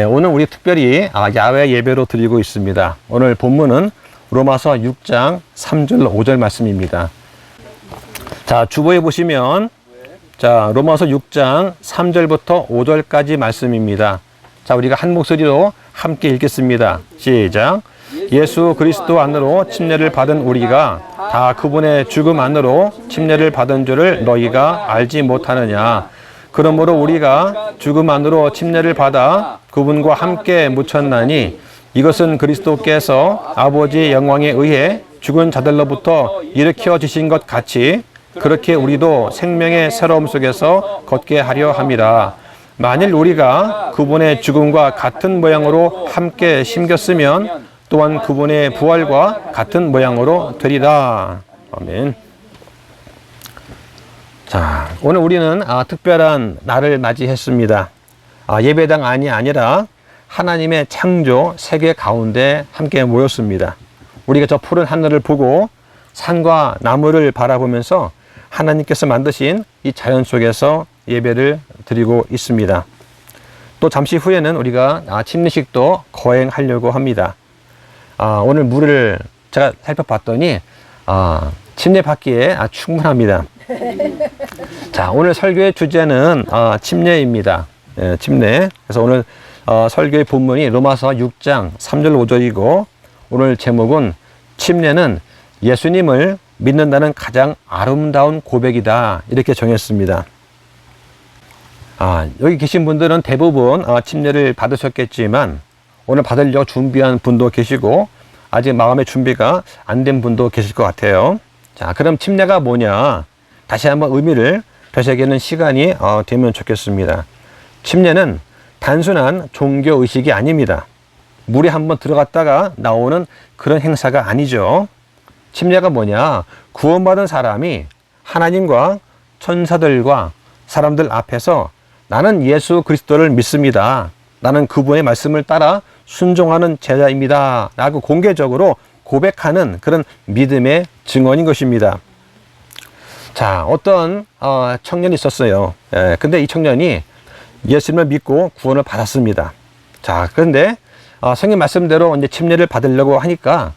오늘 우리 특별히 야외 예배로 드리고 있습니다. 오늘 본문은 로마서 6장 3절 5절 말씀입니다. 자, 주보에 보시면 자, 로마서 6장 3절부터 5절까지 말씀입니다. 자, 우리가 한 목소리로 함께 읽겠습니다. 시작. 예수 그리스도 안으로 침례를 받은 우리가 다 그분의 죽음 안으로 침례를 받은 줄을 너희가 알지 못하느냐. 그러므로 우리가 죽음 안으로 침례를 받아 그분과 함께 묻혔나니 이것은 그리스도께서 아버지 영광에 의해 죽은 자들로부터 일으켜지신 것 같이 그렇게 우리도 생명의 새로움 속에서 걷게 하려 함이라. 만일 우리가 그분의 죽음과 같은 모양으로 함께 심겼으면 또한 그분의 부활과 같은 모양으로 되리라. 아멘. 자, 오늘 우리는 특별한 날을 맞이했습니다. 예배당 안이 아니라 하나님의 창조 세계 가운데 함께 모였습니다. 우리가 저 푸른 하늘을 보고 산과 나무를 바라보면서 하나님께서 만드신 이 자연 속에서 예배를 드리고 있습니다. 또 잠시 후에는 우리가 침례식도 거행하려고 합니다. 오늘 물을 제가 살펴봤더니 침례 받기에 충분합니다. 자, 오늘 설교의 주제는 침례입니다. 침례. 그래서 오늘 설교의 본문이 로마서 6장 3절 5절이고 오늘 제목은 침례는 예수님을 믿는다는 가장 아름다운 고백이다. 이렇게 정했습니다. 여기 계신 분들은 대부분 침례를 받으셨겠지만 오늘 받으려고 준비한 분도 계시고 아직 마음의 준비가 안 된 분도 계실 것 같아요. 자, 그럼 침례가 뭐냐? 다시 한번 의미를 되새기는 시간이 되면 좋겠습니다. 침례는 단순한 종교의식이 아닙니다. 물에 한번 들어갔다가 나오는 그런 행사가 아니죠. 침례가 뭐냐? 구원받은 사람이 하나님과 천사들과 사람들 앞에서 나는 예수 그리스도를 믿습니다. 나는 그분의 말씀을 따라 순종하는 제자입니다. 라고 공개적으로 고백하는 그런 믿음의 증언인 것입니다. 자, 어떤 청년이 있었어요. 근데 이 청년이 예수님을 믿고 구원을 받았습니다. 자, 그런데 성경 말씀대로 이제 침례를 받으려고 하니까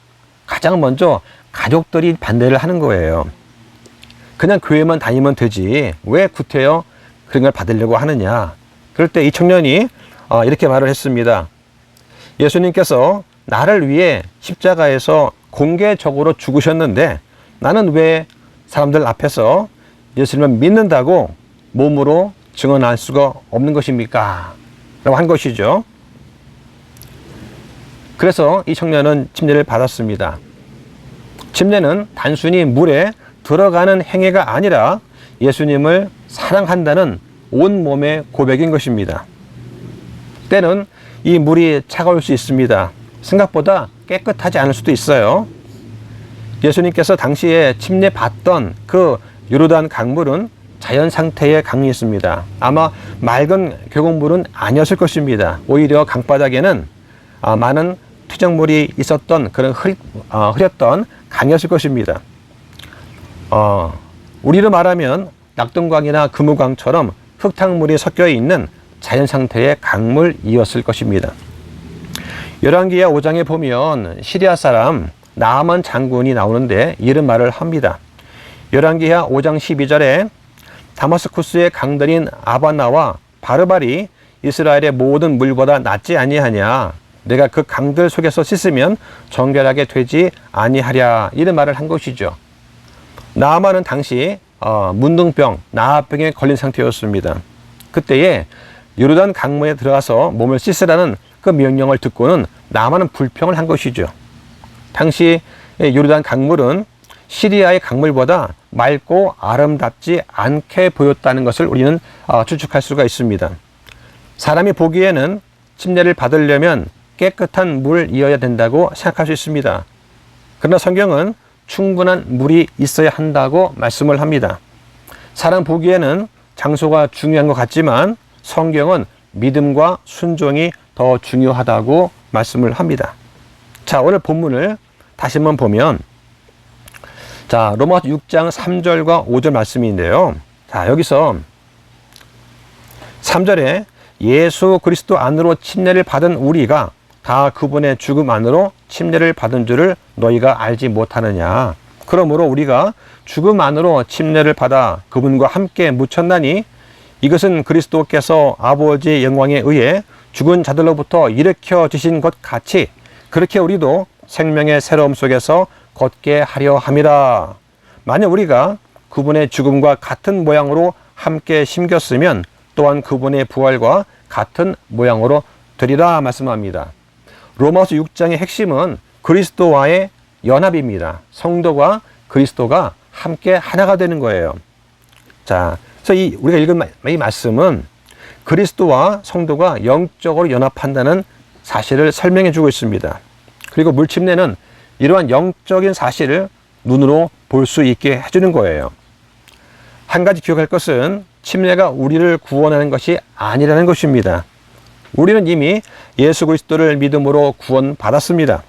가장 먼저 가족들이 반대를 하는 거예요. 그냥 교회만 다니면 되지 왜 구태여 그런 걸 받으려고 하느냐. 그럴 때 이 청년이 이렇게 말을 했습니다. 예수님께서 나를 위해 십자가에서 공개적으로 죽으셨는데 나는 왜 사람들 앞에서 예수님을 믿는다고 몸으로 증언할 수가 없는 것입니까? 라고 한 것이죠. 그래서 이 청년은 침례를 받았습니다. 침례는 단순히 물에 들어가는 행위가 아니라 예수님을 사랑한다는 온몸의 고백인 것입니다. 때는 이 물이 차가울 수 있습니다. 생각보다 깨끗하지 않을 수도 있어요. 예수님께서 당시에 침례 받던 그 요르단 강물은 자연 상태의 강이었습니다. 아마 맑은 계곡물은 아니었을 것입니다. 오히려 강바닥에는 많은 퇴적물이 있었던 그런 흐렸던 강이었을 것입니다. 우리로 말하면 낙동강이나 금우강처럼 흙탕물이 섞여 있는 자연 상태의 강물이었을 것입니다. 열왕기하 5장에 보면 시리아 사람 나아만 장군이 나오는데 이런 말을 합니다. 열왕기하 5장 12절에 다마스쿠스의 강들인 아바나와 바르발이 이스라엘의 모든 물보다 낫지 아니하냐. 내가 그 강들 속에서 씻으면 정결하게 되지 아니하랴. 이런 말을 한 것이죠. 나아만은 당시 문둥병, 나아병에 걸린 상태였습니다. 그때에 요르단 강물에 들어가서 몸을 씻으라는 그 명령을 듣고는 나아만은 불평을 한 것이죠. 당시 요르단 강물은 시리아의 강물보다 맑고 아름답지 않게 보였다는 것을 우리는 추측할 수가 있습니다. 사람이 보기에는 침례를 받으려면 깨끗한 물이어야 된다고 생각할 수 있습니다. 그러나 성경은 충분한 물이 있어야 한다고 말씀을 합니다. 사람 보기에는 장소가 중요한 것 같지만 성경은 믿음과 순종이 더 중요하다고 말씀을 합니다. 자, 오늘 본문을 다시 한번 보면 자, 로마서 6장 3절과 5절 말씀인데요. 자, 여기서 3절에 예수 그리스도 안으로 침례를 받은 우리가 다 그분의 죽음 안으로 침례를 받은 줄을 너희가 알지 못하느냐. 그러므로 우리가 죽음 안으로 침례를 받아 그분과 함께 묻혔나니 이것은 그리스도께서 아버지의 영광에 의해 죽은 자들로부터 일으켜지신 것 같이 그렇게 우리도 생명의 새로움 속에서 걷게 하려 함이라. 만약 우리가 그분의 죽음과 같은 모양으로 함께 심겼으면 또한 그분의 부활과 같은 모양으로 되리라 말씀합니다. 로마서 6장의 핵심은 그리스도와의 연합입니다. 성도가 그리스도가 함께 하나가 되는 거예요. 자, 그래서 우리가 읽은 이 말씀은 그리스도와 성도가 영적으로 연합한다는 사실을 설명해 주고 있습니다. 그리고 물침례는 이러한 영적인 사실을 눈으로 볼 수 있게 해주는 거예요. 한 가지 기억할 것은 침례가 우리를 구원하는 것이 아니라는 것입니다. 우리는 이미 예수 그리스도를 믿음으로 구원받았습니다.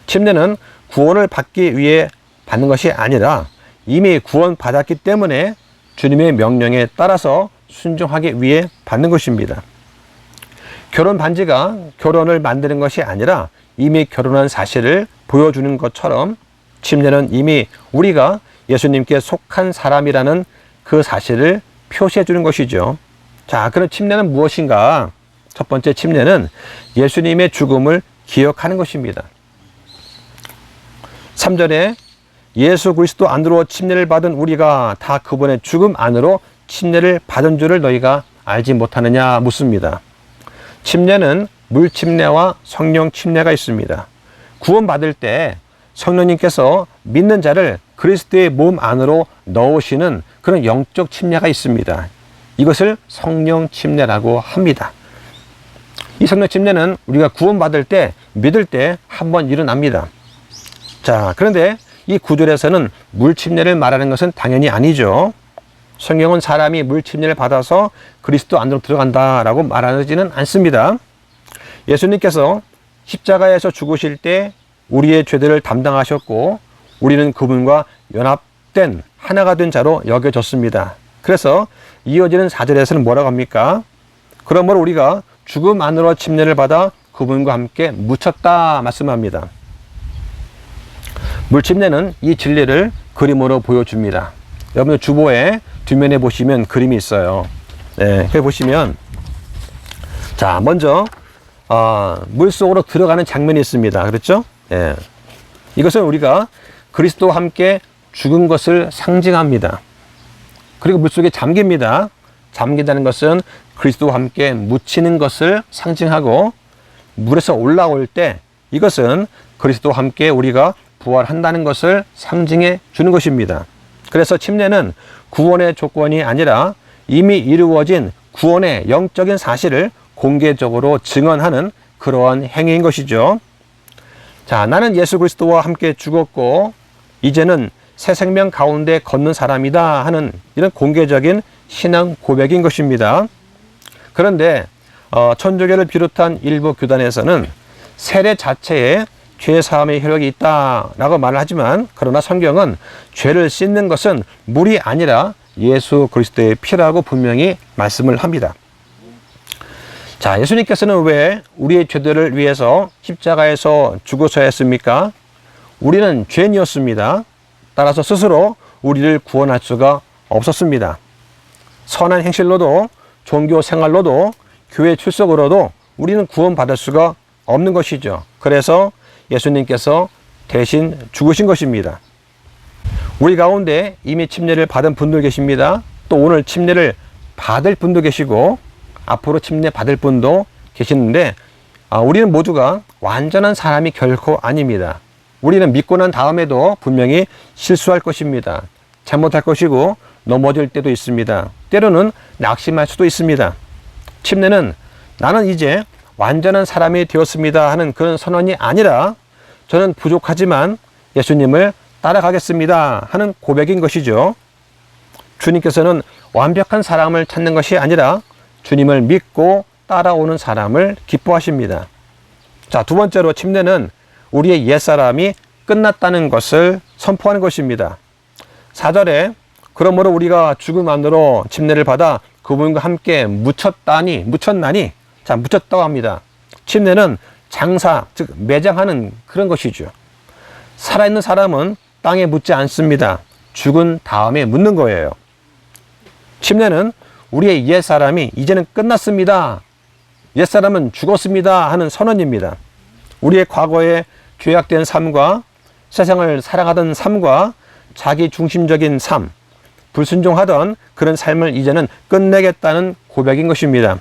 침례는 구원을 받기 위해 받는 것이 아니라 이미 구원받았기 때문에 주님의 명령에 따라서 순종하기 위해 받는 것입니다. 결혼 반지가 결혼을 만드는 것이 아니라 이미 결혼한 사실을 보여주는 것처럼 침례는 이미 우리가 예수님께 속한 사람이라는 그 사실을 표시해 주는 것이죠. 자, 그럼 침례는 무엇인가? 첫 번째 침례는 예수님의 죽음을 기억하는 것입니다. 3절에 예수 그리스도 안으로 침례를 받은 우리가 다 그분의 죽음 안으로 침례를 받은 줄을 너희가 알지 못하느냐 묻습니다. 침례는 물 침례와 성령 침례가 있습니다. 구원받을 때 성령님께서 믿는 자를 그리스도의 몸 안으로 넣으시는 그런 영적 침례가 있습니다. 이것을 성령 침례라고 합니다. 이 성령 침례는 우리가 구원받을 때, 믿을 때 한번 일어납니다. 자, 그런데 이 구절에서는 물 침례를 말하는 것은 당연히 아니죠. 성경은 사람이 물 침례를 받아서 그리스도 안으로 들어간다라고 말하지는 않습니다. 예수님께서 십자가에서 죽으실 때 우리의 죄들을 담당하셨고 우리는 그분과 연합된 하나가 된 자로 여겨졌습니다. 그래서 이어지는 4절에서는 뭐라고 합니까? 그러므로 우리가 죽음 안으로 침례를 받아 그분과 함께 묻혔다 말씀합니다. 물침례는 이 진리를 그림으로 보여줍니다. 여러분 주보에 뒷면에 보시면 그림이 있어요. 네, 여기 보시면 자 먼저 물속으로 들어가는 장면이 있습니다. 그렇죠? 네. 이것은 우리가 그리스도와 함께 죽은 것을 상징합니다. 그리고 물속에 잠깁니다. 잠긴다는 것은 그리스도와 함께 묻히는 것을 상징하고 물에서 올라올 때 이것은 그리스도와 함께 우리가 부활한다는 것을 상징해 주는 것입니다. 그래서 침례는 구원의 조건이 아니라 이미 이루어진 구원의 영적인 사실을 공개적으로 증언하는 그러한 행위인 것이죠. 자, 나는 예수 그리스도와 함께 죽었고 이제는 새 생명 가운데 걷는 사람이다 하는 이런 공개적인 신앙 고백인 것입니다. 그런데 천주교를 비롯한 일부 교단에서는 세례 자체에 죄 사함의 효력이 있다라고 말을 하지만 그러나 성경은 죄를 씻는 것은 물이 아니라 예수 그리스도의 피라고 분명히 말씀을 합니다. 자, 예수님께서는 왜 우리의 죄들을 위해서 십자가에서 죽으셔야 했습니까? 우리는 죄인이었습니다. 따라서 스스로 우리를 구원할 수가 없었습니다. 선한 행실로도 종교 생활로도 교회 출석으로도 우리는 구원받을 수가 없는 것이죠. 그래서 예수님께서 대신 죽으신 것입니다. 우리 가운데 이미 침례를 받은 분들 계십니다. 또 오늘 침례를 받을 분도 계시고 앞으로 침례 받을 분도 계시는데 우리는 모두가 완전한 사람이 결코 아닙니다. 우리는 믿고 난 다음에도 분명히 실수할 것입니다. 잘못할 것이고 넘어질 때도 있습니다. 때로는 낙심할 수도 있습니다. 침례는 나는 이제 완전한 사람이 되었습니다 하는 그런 선언이 아니라 저는 부족하지만 예수님을 따라가겠습니다 하는 고백인 것이죠. 주님께서는 완벽한 사람을 찾는 것이 아니라 주님을 믿고 따라오는 사람을 기뻐하십니다. 자, 두 번째로 침례는 우리의 옛사람이 끝났다는 것을 선포하는 것입니다. 4절에 그러므로 우리가 죽음만으로 침례를 받아 그분과 함께 묻혔나니, 자, 묻혔다고 합니다. 침례는 장사, 즉 매장하는 그런 것이죠. 살아있는 사람은 땅에 묻지 않습니다. 죽은 다음에 묻는 거예요. 침례는 우리의 옛사람이 이제는 끝났습니다, 옛사람은 죽었습니다 하는 선언입니다. 우리의 과거의 죄악된 삶과 세상을 사랑하던 삶과 자기 중심적인 삶, 불순종하던 그런 삶을 이제는 끝내겠다는 고백인 것입니다.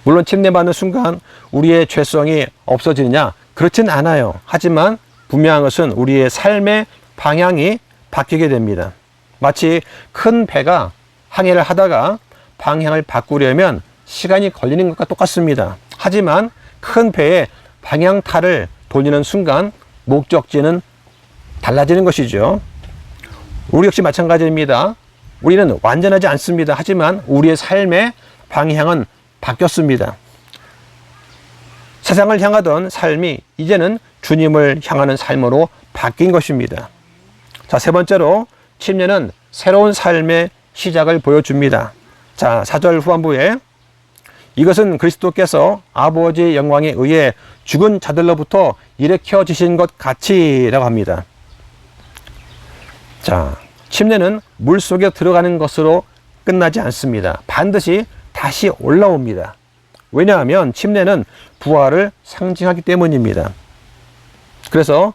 물론 침례받는 순간 우리의 죄성이 없어지느냐? 그렇진 않아요. 하지만 분명한 것은 우리의 삶의 방향이 바뀌게 됩니다. 마치 큰 배가 항해를 하다가 방향을 바꾸려면 시간이 걸리는 것과 똑같습니다. 하지만 큰 배의 방향타를 돌리는 순간 목적지는 달라지는 것이죠. 우리 역시 마찬가지입니다. 우리는 완전하지 않습니다. 하지만 우리의 삶의 방향은 바뀌었습니다. 세상을 향하던 삶이 이제는 주님을 향하는 삶으로 바뀐 것입니다. 자, 세 번째로 침례는 새로운 삶의 시작을 보여줍니다. 자, 4절 후반부에 이것은 그리스도께서 아버지의 영광에 의해 죽은 자들로부터 일으켜지신 것 같이라고 합니다. 자, 침례는 물속에 들어가는 것으로 끝나지 않습니다. 반드시 다시 올라옵니다. 왜냐하면 침례는 부활을 상징하기 때문입니다. 그래서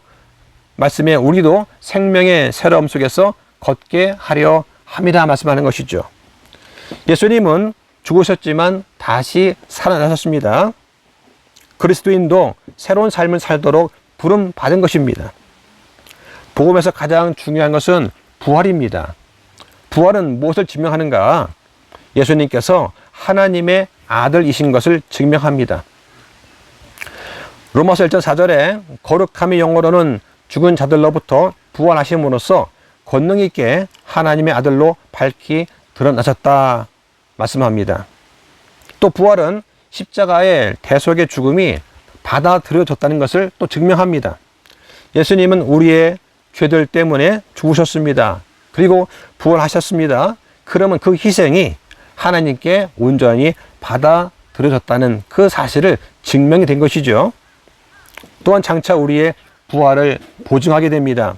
말씀에 우리도 생명의 새로움 속에서 걷게 하려 함이라 말씀하는 것이죠. 예수님은 죽으셨지만 다시 살아나셨습니다. 그리스도인도 새로운 삶을 살도록 부름 받은 것입니다. 복음에서 가장 중요한 것은 부활입니다. 부활은 무엇을 증명하는가? 예수님께서 하나님의 아들이신 것을 증명합니다. 로마서 1장 4절에 거룩함의 영으로는 죽은 자들로부터 부활하심으로써 권능 있게 하나님의 아들로 밝히 드러나셨다 말씀합니다. 또 부활은 십자가의 대속의 죽음이 받아들여졌다는 것을 또 증명합니다. 예수님은 우리의 죄들 때문에 죽으셨습니다. 그리고 부활하셨습니다. 그러면 그 희생이 하나님께 온전히 받아들여졌다는 그 사실을 증명이 된 것이죠. 또한 장차 우리의 부활을 보증하게 됩니다.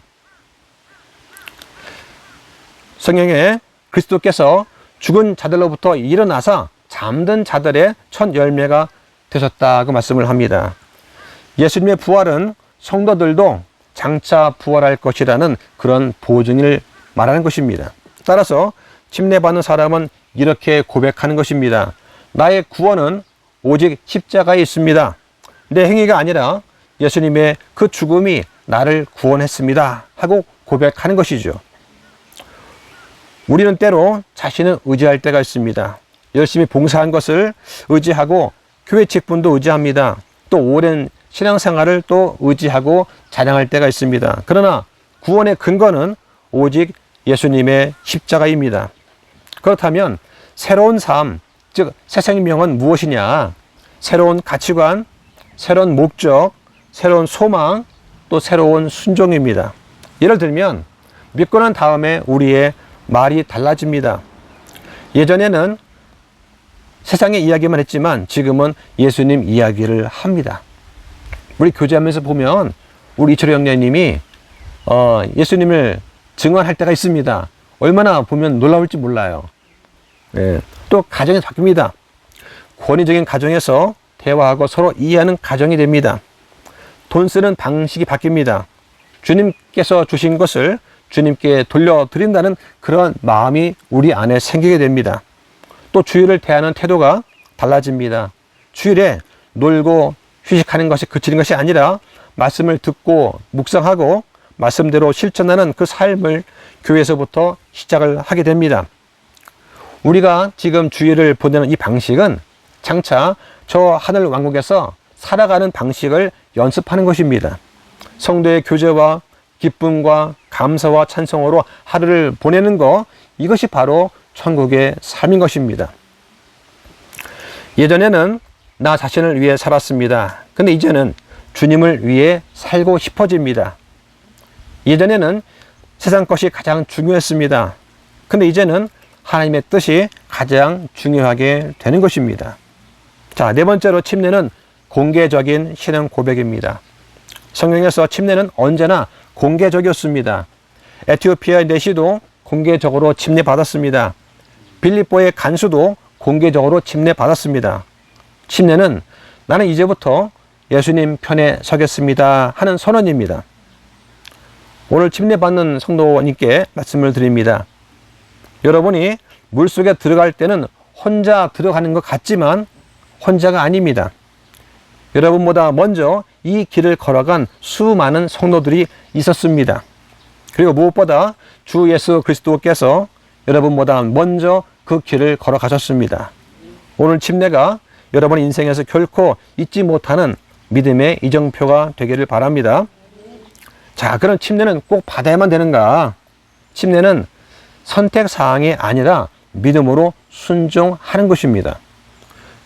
성경에 그리스도께서 죽은 자들로부터 일어나서 잠든 자들의 첫 열매가 되셨다고 말씀을 합니다. 예수님의 부활은 성도들도 장차 부활할 것이라는 그런 보증을 말하는 것입니다. 따라서 침례받는 사람은 이렇게 고백하는 것입니다. 나의 구원은 오직 십자가에 있습니다. 내 행위가 아니라 예수님의 그 죽음이 나를 구원했습니다 하고 고백하는 것이죠. 우리는 때로 자신을 의지할 때가 있습니다. 열심히 봉사한 것을 의지하고 교회 직분도 의지합니다. 또 오랜 신앙생활을 또 의지하고 자랑할 때가 있습니다. 그러나 구원의 근거는 오직 예수님의 십자가입니다. 그렇다면 새로운 삶, 즉 새 생명은 무엇이냐? 새로운 가치관, 새로운 목적, 새로운 소망, 또 새로운 순종입니다. 예를 들면 믿고 난 다음에 우리의 말이 달라집니다. 예전에는 세상의 이야기만 했지만 지금은 예수님 이야기를 합니다. 우리 교제하면서 보면 우리 이철호 형제님이 예수님을 증언할 때가 있습니다. 얼마나 보면 놀라울지 몰라요. 네. 또 가정이 바뀝니다. 권위적인 가정에서 대화하고 서로 이해하는 가정이 됩니다. 돈 쓰는 방식이 바뀝니다. 주님께서 주신 것을 주님께 돌려드린다는 그런 마음이 우리 안에 생기게 됩니다. 또 주일을 대하는 태도가 달라집니다. 주일에 놀고 휴식하는 것이 그치는 것이 아니라 말씀을 듣고 묵상하고 말씀대로 실천하는 그 삶을 교회에서부터 시작을 하게 됩니다. 우리가 지금 주일을 보내는 이 방식은 장차 저 하늘 왕국에서 살아가는 방식을 연습하는 것입니다. 성도의 교제와 기쁨과 감사와 찬송으로 하루를 보내는 것, 이것이 바로 천국의 삶인 것입니다. 예전에는 나 자신을 위해 살았습니다. 근데 이제는 주님을 위해 살고 싶어집니다. 예전에는 세상 것이 가장 중요했습니다. 근데 이제는 하나님의 뜻이 가장 중요하게 되는 것입니다. 자, 네 번째로 침례는 공개적인 신앙 고백입니다. 성경에서 침례는 언제나 공개적이었습니다. 에티오피아의 내시도 공개적으로 침례받았습니다. 빌립보의 간수도 공개적으로 침례받았습니다. 침례는 나는 이제부터 예수님 편에 서겠습니다 하는 선언입니다. 오늘 침례받는 성도님께 말씀을 드립니다. 여러분이 물속에 들어갈 때는 혼자 들어가는 것 같지만 혼자가 아닙니다. 여러분보다 먼저 이 길을 걸어간 수많은 성도들이 있었습니다. 그리고 무엇보다 주 예수 그리스도께서 여러분보다 먼저 그 길을 걸어가셨습니다. 오늘 침례가 여러분 인생에서 결코 잊지 못하는 믿음의 이정표가 되기를 바랍니다. 자, 그럼 침례는 꼭 받아야만 되는가? 침례는 선택사항이 아니라 믿음으로 순종하는 것입니다.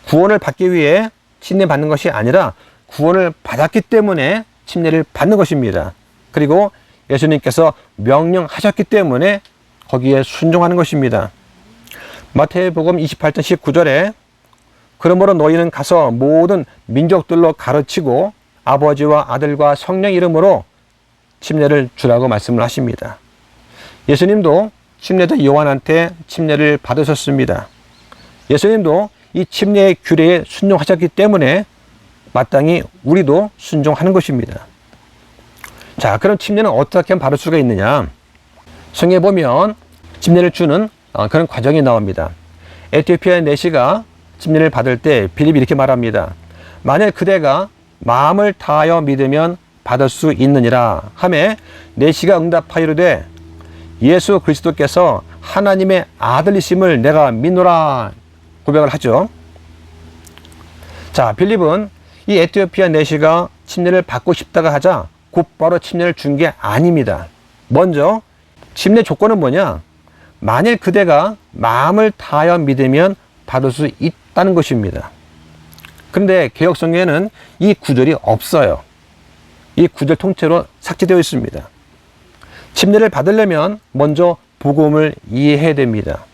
구원을 받기 위해 침례받는 것이 아니라 구원을 받았기 때문에 침례를 받는 것입니다. 그리고 예수님께서 명령하셨기 때문에 거기에 순종하는 것입니다. 마태복음 28장 19절에 그러므로 너희는 가서 모든 민족들로 가르치고 아버지와 아들과 성령 이름으로 침례를 주라고 말씀을 하십니다. 예수님도 침례자 요한한테 침례를 받으셨습니다. 예수님도 이 침례의 규례에 순종하셨기 때문에 마땅히 우리도 순종하는 것입니다. 자, 그럼 침례는 어떻게 하면 받을 수가 있느냐? 성경에 보면 침례를 주는 그런 과정이 나옵니다. 에티오피아의 내시가 침례를 받을 때 빌립이 이렇게 말합니다. 만일 그대가 마음을 다하여 믿으면 받을 수 있느니라 하매 내시가 응답하이르되 예수 그리스도께서 하나님의 아들이심을 내가 믿노라 고백을 하죠. 자, 빌립은 이 에티오피아 내시가 침례를 받고 싶다가 하자 곧바로 침례를 준 게 아닙니다. 먼저 침례 조건은 뭐냐? 만일 그대가 마음을 다하여 믿으면 받을 수 있다는 것입니다. 그런데 개역성경에는 이 구절이 없어요. 이 구절 통째로 삭제되어 있습니다. 침례를 받으려면 먼저 복음을 이해해야 됩니다.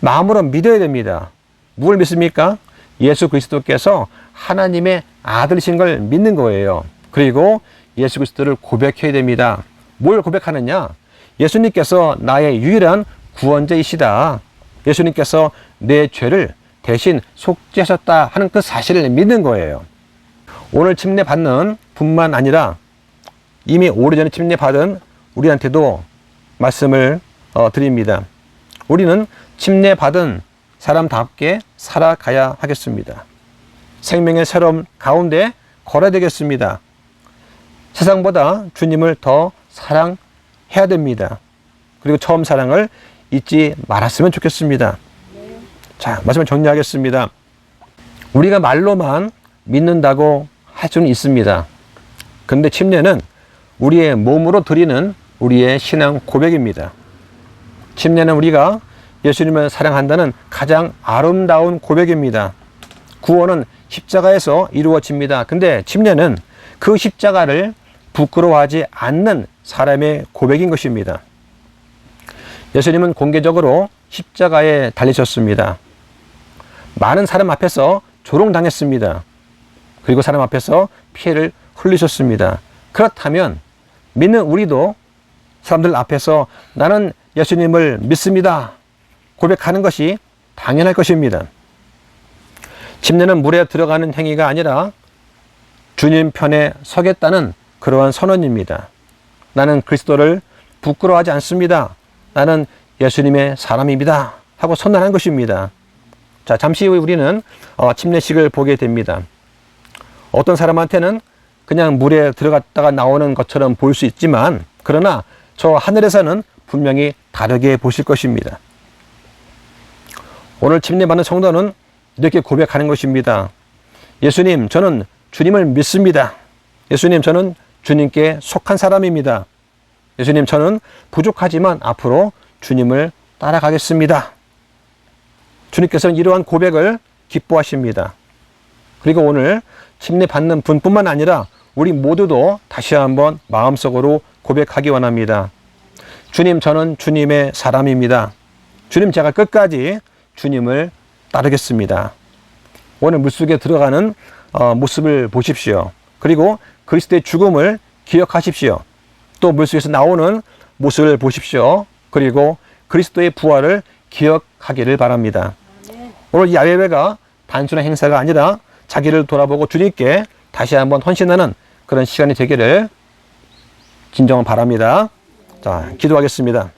마음으로 믿어야 됩니다. 무엇을 믿습니까? 예수 그리스도께서 하나님의 아들이신 걸 믿는 거예요. 그리고 예수 그리스도를 고백해야 됩니다. 뭘 고백하느냐? 예수님께서 나의 유일한 구원자이시다. 예수님께서 내 죄를 대신 속죄하셨다 하는 그 사실을 믿는 거예요. 오늘 침례 받는 뿐만 아니라 이미 오래전에 침례 받은 우리한테도 말씀을 드립니다. 우리는 침례 받은 사람답게 살아가야 하겠습니다. 생명의 새로움 가운데 걸어야 되겠습니다. 세상보다 주님을 더 사랑해야 됩니다. 그리고 처음 사랑을 잊지 말았으면 좋겠습니다. 자, 말씀을 정리하겠습니다. 우리가 말로만 믿는다고 할 수는 있습니다. 그런데 침례는 우리의 몸으로 드리는 우리의 신앙 고백입니다. 침례는 우리가 예수님을 사랑한다는 가장 아름다운 고백입니다. 구원은 십자가에서 이루어집니다. 근데 침례는 그 십자가를 부끄러워하지 않는 사람의 고백인 것입니다. 예수님은 공개적으로 십자가에 달리셨습니다. 많은 사람 앞에서 조롱당했습니다. 그리고 사람 앞에서 피해를 흘리셨습니다. 그렇다면 믿는 우리도 사람들 앞에서 나는 예수님을 믿습니다 고백하는 것이 당연할 것입니다. 침례는 물에 들어가는 행위가 아니라 주님 편에 서겠다는 그러한 선언입니다. 나는 그리스도를 부끄러워하지 않습니다. 나는 예수님의 사람입니다 하고 선언한 것입니다. 자, 잠시 후에 우리는 침례식을 보게 됩니다. 어떤 사람한테는 그냥 물에 들어갔다가 나오는 것처럼 보일 수 있지만 그러나 저 하늘에서는 분명히 다르게 보실 것입니다. 오늘 침례받는 성도는 이렇게 고백하는 것입니다. 예수님, 저는 주님을 믿습니다. 예수님, 저는 주님께 속한 사람입니다. 예수님, 저는 부족하지만 앞으로 주님을 따라가겠습니다. 주님께서는 이러한 고백을 기뻐하십니다. 그리고 오늘 침례 받는 분뿐만 아니라 우리 모두도 다시 한번 마음속으로 고백하기 원합니다. 주님, 저는 주님의 사람입니다. 주님, 제가 끝까지 주님을 따르겠습니다. 오늘 물속에 들어가는 모습을 보십시오. 그리고 그리스도의 죽음을 기억하십시오. 또 물속에서 나오는 모습을 보십시오. 그리고 그리스도의 부활을 기억하기를 바랍니다. 오늘 이 야외회가 단순한 행사가 아니라 자기를 돌아보고 주님께 다시 한번 헌신하는 그런 시간이 되기를 진정을 바랍니다. 자, 기도하겠습니다.